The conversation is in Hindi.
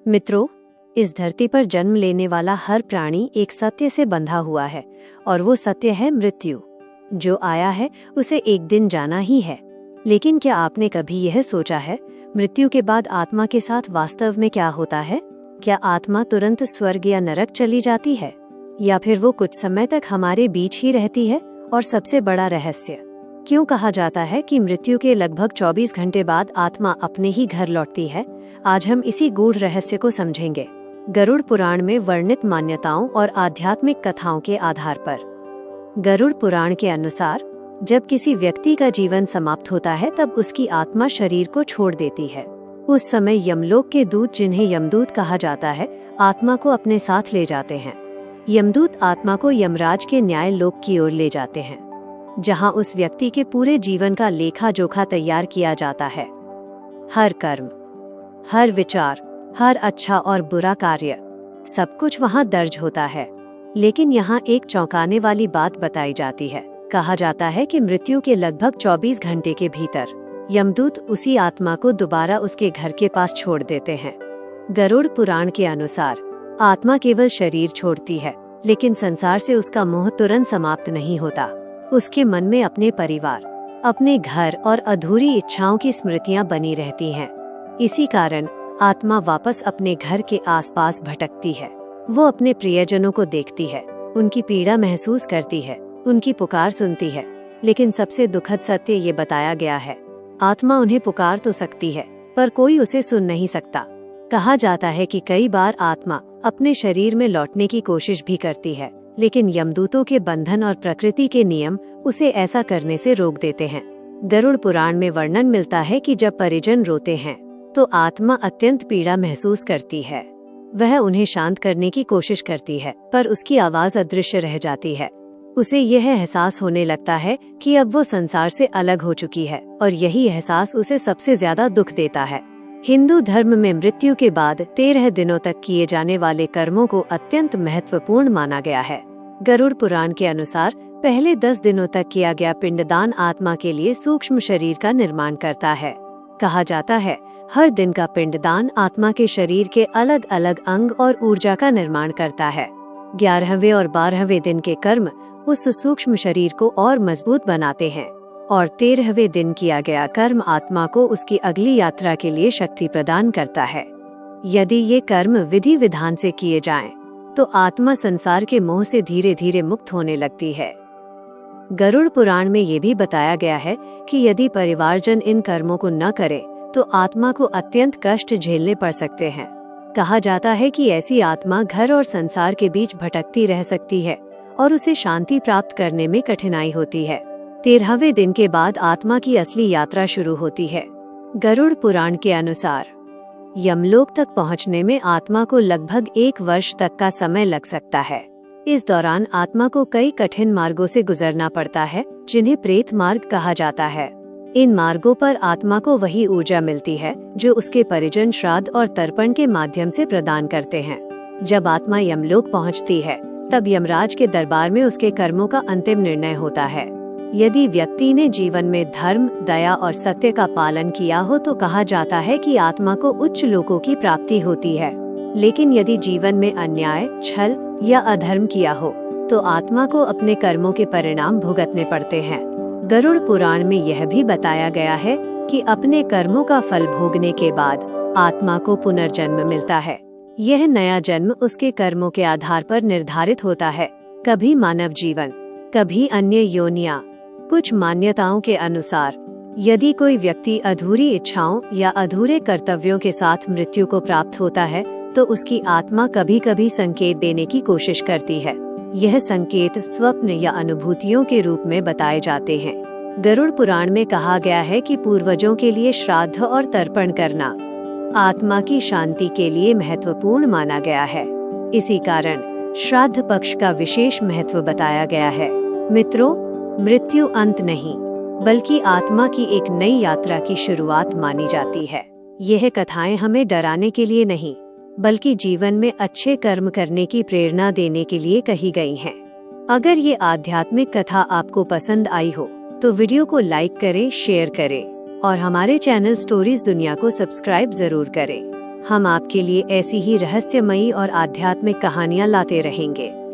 मित्रों, इस धरती पर जन्म लेने वाला हर प्राणी एक सत्य से बंधा हुआ है और वो सत्य है मृत्यु। जो आया है उसे एक दिन जाना ही है। लेकिन क्या आपने कभी यह सोचा है, मृत्यु के बाद आत्मा के साथ वास्तव में क्या होता है? क्या आत्मा तुरंत स्वर्ग या नरक चली जाती है, या फिर वो कुछ समय तक हमारे बीच ही रहती है? और सबसे बड़ा रहस्य, क्यों कहा जाता है कि मृत्यु के लगभग 24 घंटे बाद आत्मा अपने ही घर लौटती है? आज हम इसी गूढ़ रहस्य को समझेंगे, गरुड़ पुराण में वर्णित मान्यताओं और आध्यात्मिक कथाओं के आधार पर। गरुड़ पुराण के अनुसार जब किसी व्यक्ति का जीवन समाप्त होता है तब उसकी आत्मा शरीर को छोड़ देती है। उस समय यमलोक के दूत, जिन्हें यमदूत कहा जाता है, आत्मा को अपने साथ ले जाते हैं। यमदूत आत्मा को यमराज के न्याय लोक की ओर ले जाते हैं, जहां उस व्यक्ति के पूरे जीवन का लेखा जोखा तैयार किया जाता है। हर कर्म, हर विचार, हर अच्छा और बुरा कार्य, सब कुछ वहां दर्ज होता है। लेकिन यहाँ एक चौंकाने वाली बात बताई जाती है। कहा जाता है कि मृत्यु के लगभग 24 घंटे के भीतर यमदूत उसी आत्मा को दोबारा उसके घर के पास छोड़ देते हैं। गरुड़ पुराण के अनुसार आत्मा केवल शरीर छोड़ती है, लेकिन संसार से उसका मोह तुरंत समाप्त नहीं होता। उसके मन में अपने परिवार, अपने घर और अधूरी इच्छाओं की स्मृतियां बनी रहती हैं। इसी कारण आत्मा वापस अपने घर के आसपास भटकती है। वो अपने प्रियजनों को देखती है, उनकी पीड़ा महसूस करती है, उनकी पुकार सुनती है। लेकिन सबसे दुखद सत्य ये बताया गया है, आत्मा उन्हें पुकार तो सकती है, पर कोई उसे सुन नहीं सकता। कहा जाता है कि कई बार आत्मा अपने शरीर में लौटने की कोशिश भी करती है, लेकिन यमदूतों के बंधन और प्रकृति के नियम उसे ऐसा करने से रोक देते हैं। गरुड़ पुराण में वर्णन मिलता है कि जब परिजन रोते हैं तो आत्मा अत्यंत पीड़ा महसूस करती है। वह उन्हें शांत करने की कोशिश करती है, पर उसकी आवाज अदृश्य रह जाती है। उसे यह एहसास होने लगता है कि अब वो संसार से अलग हो चुकी है, और यही एहसास उसे सबसे ज्यादा दुख देता है। हिंदू धर्म में मृत्यु के बाद 13 दिनों तक किए जाने वाले कर्मों को अत्यंत महत्वपूर्ण माना गया है। गरुड़ पुराण के अनुसार पहले 10 दिनों तक किया गया पिंडदान आत्मा के लिए सूक्ष्म शरीर का निर्माण करता है। कहा जाता है, हर दिन का पिंडदान आत्मा के शरीर के अलग अलग अंग और ऊर्जा का निर्माण करता है। 11वें और 12वें दिन के कर्म उस सूक्ष्म शरीर को और मजबूत बनाते हैं, और 13वें दिन किया गया कर्म आत्मा को उसकी अगली यात्रा के लिए शक्ति प्रदान करता है। यदि ये कर्म विधि विधान से किए जाएं, तो आत्मा संसार के मोह से धीरे धीरे मुक्त होने लगती है। गरुड़ पुराण में ये भी बताया गया है कि यदि परिवारजन इन कर्मों को न करे तो आत्मा को अत्यंत कष्ट झेलने पड़ सकते हैं। कहा जाता है कि ऐसी आत्मा घर और संसार के बीच भटकती रह सकती है और उसे शांति प्राप्त करने में कठिनाई होती है। 13वें दिन के बाद आत्मा की असली यात्रा शुरू होती है। गरुड़ पुराण के अनुसार यमलोक तक पहुंचने में आत्मा को लगभग 1 वर्ष तक का समय लग सकता है। इस दौरान आत्मा को कई कठिन मार्गों से गुजरना पड़ता है, जिन्हें प्रेत मार्ग कहा जाता है। इन मार्गों पर आत्मा को वही ऊर्जा मिलती है जो उसके परिजन श्राद्ध और तर्पण के माध्यम से प्रदान करते हैं। जब आत्मा यमलोक पहुंचती है, तब यमराज के दरबार में उसके कर्मों का अंतिम निर्णय होता है। यदि व्यक्ति ने जीवन में धर्म, दया और सत्य का पालन किया हो तो कहा जाता है कि आत्मा को उच्च लोकों की प्राप्ति होती है। लेकिन यदि जीवन में अन्याय, छल या अधर्म किया हो तो आत्मा को अपने कर्मों के परिणाम भुगतने पड़ते हैं। गरुड़ पुराण में यह भी बताया गया है कि अपने कर्मों का फल भोगने के बाद आत्मा को पुनर्जन्म मिलता है। यह नया जन्म उसके कर्मों के आधार पर निर्धारित होता है, कभी मानव जीवन, कभी अन्य योनियां। कुछ मान्यताओं के अनुसार यदि कोई व्यक्ति अधूरी इच्छाओं या अधूरे कर्तव्यों के साथ मृत्यु को प्राप्त होता है तो उसकी आत्मा कभी कभी संकेत देने की कोशिश करती है। यह संकेत स्वप्न या अनुभूतियों के रूप में बताए जाते हैं। गरुड़ पुराण में कहा गया है कि पूर्वजों के लिए श्राद्ध और तर्पण करना आत्मा की शांति के लिए महत्वपूर्ण माना गया है। इसी कारण श्राद्ध पक्ष का विशेष महत्व बताया गया है। मित्रों, मृत्यु अंत नहीं, बल्कि आत्मा की एक नई यात्रा की शुरुआत मानी जाती है। यह कथाएं हमें डराने के लिए नहीं, बल्कि जीवन में अच्छे कर्म करने की प्रेरणा देने के लिए कही गई हैं। अगर ये आध्यात्मिक कथा आपको पसंद आई हो तो वीडियो को लाइक करें, शेयर करें और हमारे चैनल स्टोरीज दुनिया को सब्सक्राइब जरूर करें। हम आपके लिए ऐसी ही रहस्यमयी और आध्यात्मिक कहानियाँ लाते रहेंगे।